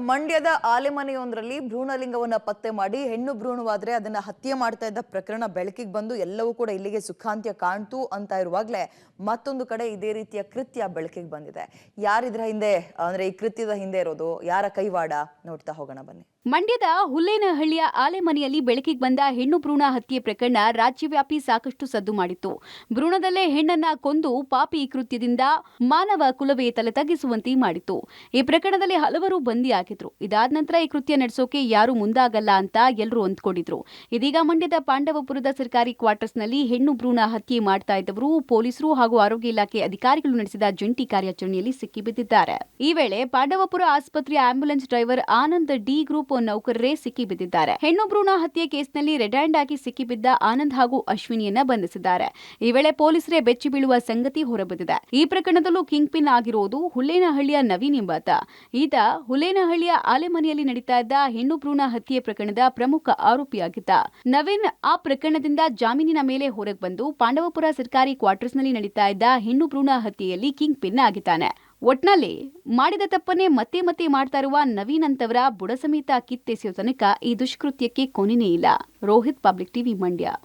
ಮಂಡ್ಯದ ಆಲೆಮನೆಯೊಂದರಲ್ಲಿ ಭ್ರೂಣಲಿಂಗವನ್ನ ಪತ್ತೆ ಮಾಡಿ ಹೆಣ್ಣು ಭ್ರೂಣವಾದ್ರೆ ಅದನ್ನ ಹತ್ಯೆ ಮಾಡ್ತಾ ಇದ್ದ ಪ್ರಕರಣ ಬೆಳಕಿಗೆ ಬಂದು ಎಲ್ಲವೂ ಕೂಡ ಇಲ್ಲಿಗೆ ಸುಖಾಂತ್ಯ ಕಾಣ್ತು ಅಂತ ಇರುವಾಗಲೇ ಮತ್ತೊಂದು ಕಡೆ ಇದೇ ರೀತಿಯ ಕೃತ್ಯ ಬೆಳಕಿಗೆ ಬಂದಿದೆ. ಯಾರಿದ್ರ ಹಿಂದೆ ಅಂದ್ರೆ ಈ ಕೃತ್ಯದ ಹಿಂದೆ ಇರೋದು ಯಾರ ಕೈವಾಡ ನೋಡ್ತಾ ಹೋಗೋಣ ಬನ್ನಿ. ಮಂಡ್ಯದ ಹುಲ್ಲೇನಹಳ್ಳಿಯ ಆಲೆಮನೆಯಲ್ಲಿ ಬೆಳಕಿಗೆ ಬಂದ ಹೆಣ್ಣು ಭ್ರೂಣ ಹತ್ಯೆ ಪ್ರಕರಣ ರಾಜ್ಯವ್ಯಾಪಿ ಸಾಕಷ್ಟು ಸದ್ದು ಮಾಡಿತ್ತು. ಭ್ರೂಣದಲ್ಲೇ ಹೆಣ್ಣನ್ನ ಕೊಂದು ಪಾಪಿ ಕೃತ್ಯದಿಂದ ಮಾನವ ಕುಲವೇ ತಲೆ ತಗ್ಗಿಸುವಂತೆ ಮಾಡಿತ್ತು. ಈ ಪ್ರಕರಣದಲ್ಲಿ ಹಲವರು ಬಂದಿಯಾಗಿದ್ರು. ಇದಾದ ನಂತರ ಈ ಕೃತ್ಯ ನಡೆಸೋಕೆ ಯಾರು ಮುಂದಾಗಲ್ಲ ಅಂತ ಎಲ್ಲರೂ ಅಂದ್ಕೊಂಡಿದ್ರು. ಇದೀಗ ಮಂಡ್ಯದ ಪಾಂಡವಪುರದ ಸರ್ಕಾರಿ ಕ್ವಾರ್ಟರ್ಸ್ನಲ್ಲಿ ಹೆಣ್ಣು ಭ್ರೂಣ ಹತ್ಯೆ ಮಾಡ್ತಾ ಇದ್ದವರು ಪೊಲೀಸರು ಹಾಗೂ ಆರೋಗ್ಯ ಇಲಾಖೆ ಅಧಿಕಾರಿಗಳು ನಡೆಸಿದ ಜಂಟಿ ಕಾರ್ಯಾಚರಣೆಯಲ್ಲಿ ಸಿಕ್ಕಿಬಿದ್ದಿದ್ದಾರೆ. ಈ ವೇಳೆ ಪಾಂಡವಪುರ ಆಸ್ಪತ್ರೆಯ ambulance driver Anand D group ನೌಕರರೇ ಸಿಕ್ಕಿಬಿದ್ದಿದ್ದಾರೆ. ಹೆಣ್ಣು ಭ್ರೂಣ ಹತ್ಯೆ ಕೇಸ್ನಲ್ಲಿ ರೆಡ್ ಹ್ಯಾಂಡ್ ಆಗಿ ಸಿಕ್ಕಿಬಿದ್ದ ಆನಂದ್ ಹಾಗೂ ಅಶ್ವಿನಿಯನ್ನ ಬಂಧಿಸಿದ್ದಾರೆ. ಈ ವೇಳೆ ಪೊಲೀಸರೇ ಬೆಚ್ಚಿ ಬೀಳುವ ಸಂಗತಿ ಹೊರಬಿದ್ದಿದೆ. ಈ ಪ್ರಕರಣದಲ್ಲೂ ಕಿಂಗ್ ಪಿನ್ ಆಗಿರೋದು ಹುಲ್ಲೇನಹಳ್ಳಿಯ ನವೀನ್ ಎಂಬಾತ. ಈತ ಹುಲ್ಲೇನಹಳ್ಳಿಯ ಆಲೆಮನೆಯಲ್ಲಿ ನಡೀತಾ ಇದ್ದ ಹೆಣ್ಣು ಭ್ರೂಣ ಹತ್ಯೆ ಪ್ರಕರಣದ ಪ್ರಮುಖ ಆರೋಪಿಯಾಗಿದ್ದ. ನವೀನ್ ಆ ಪ್ರಕರಣದಿಂದ ಜಾಮೀನಿನ ಮೇಲೆ ಹೊರಗೆ ಬಂದು ಪಾಂಡವಪುರ ಸರ್ಕಾರಿ ಕ್ವಾರ್ಟರ್ಸ್ನಲ್ಲಿ ನಡೀತಾ ಇದ್ದ ಹೆಣ್ಣು ಭ್ರೂಣ ಹತ್ಯೆಯಲ್ಲಿ ಕಿಂಗ್ ಪಿನ್ ಆಗಿದ್ದಾನೆ. ಒಟ್ನಲ್ಲಿ ಮಾಡಿದ ತಪ್ಪನ್ನೇ ಮತ್ತೆ ಮತ್ತೆ ಮಾಡ್ತಾ ಇರುವ ನವೀನ್ ಅಂತವರ ಬುಡ ಸಮೇತ ಕಿತ್ತೆಸೆಯೋ ತನಕ ಈ ದುಷ್ಕೃತ್ಯಕ್ಕೆ ಕೊನೆಯೇ ಇಲ್ಲ. Rohit, public TV, Mandya.